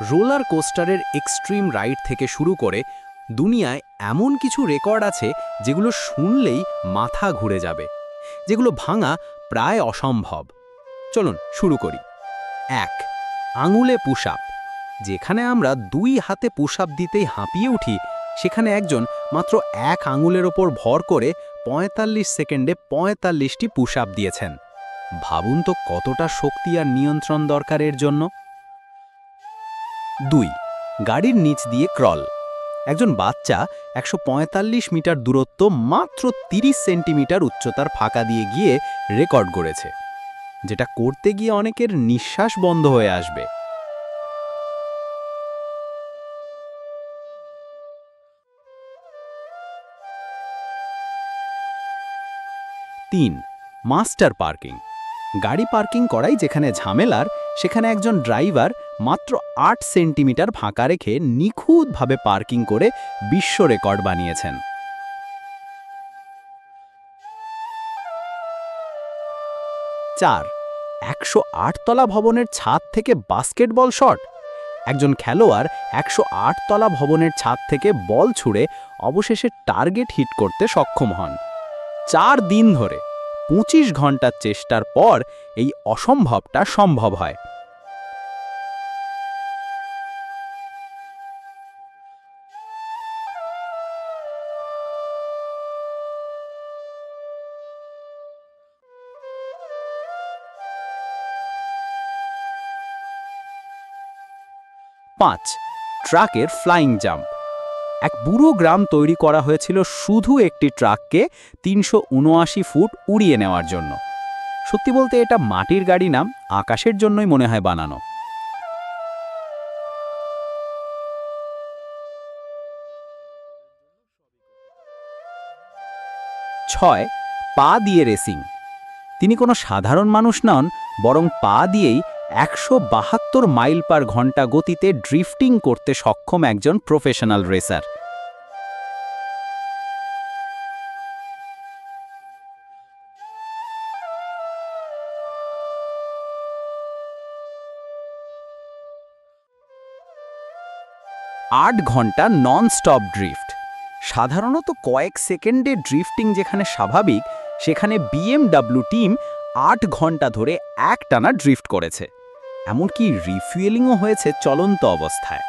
Roller কোস্টারের extreme ride থেকে শুরু করে দুনিয়ায় এমন কিছু রেকর্ড আছে যেগুলো শুনলেই মাথা ঘুরে যাবে, যেগুলো ভাঙা প্রায় অসম্ভব। চলুন শুরু করি। 1. আঙুলে পুশ আপ। যেখানে আমরা 2 হাতে পুশ আপ দিতেই হাঁপিয়ে উঠি, সেখানে একজন মাত্র 1 আঙুলের ওপর ভর করে 45 সেকেন্ডে 45টি পুশ আপ দিয়েছেন। ভাবুন তো কতটা শক্তি আর নিয়ন্ত্রণ দরকার এর জন্য। 2. গাড়ির নিচ দিয়ে ক্রল। একজন বাচ্চা 145 মিটার দূরত্ব মাত্র 30 সেন্টিমিটার উচ্চতার ফাঁকা দিয়ে গিয়ে রেকর্ড করেছে, যেটা করতে গিয়ে অনেকের নিঃশ্বাস বন্ধ হয়ে আসবে। 3. Master parking. গাড়ি পার্কিং করাই যেখানে ঝামেলার, সেখানে একজন ড্রাইভার মাত্র 8 সেন্টিমিটার ফাঁকা রেখে নিখুঁতভাবে পার্কিং করে বিশ্ব রেকর্ড বানিয়েছেন। 4. 108 তলা ভবনের ছাদ থেকে বাস্কেটবল শট। একজন খেলোয়াড় 108 তলা ভবনের ছাদ থেকে বল ছুঁড়ে অবশেষে টার্গেট হিট করতে সক্ষম হন। 4 দিন ধরে 25 ঘন্টার চেষ্টার পর এই অসম্ভবটা সম্ভব হয়। 5. ট্রাকের ফ্লাইং জাম্প। এক বুড়ো গ্রাম তৈরি করা হয়েছিল শুধু একটি ট্রাককে 379 ফুট উড়িয়ে নেওয়ার জন্য। সত্যি বলতে এটা মাটির গাড়ি না, আকাশের জন্যই মনে হয় বানানো। 6. পা দিয়ে রেসিং। তিনি কোনো সাধারণ মানুষ নন, বরং পা দিয়েই 172 মাইল পার ঘন্টা গতিতে ড্রিফটিং করতে সক্ষম একজন প্রফেশনাল রেসার। 8 ঘন্টা নন স্টপ ড্রিফট। সাধারণত কয়েক সেকেন্ডে ড্রিফটিং যেখানে স্বাভাবিক, সেখানে BMW টিম 8 ঘন্টা ধরে একটানা ড্রিফট করেছে। এমনকি রিফুয়েলিংও হয়েছে চলন্ত অবস্থায়।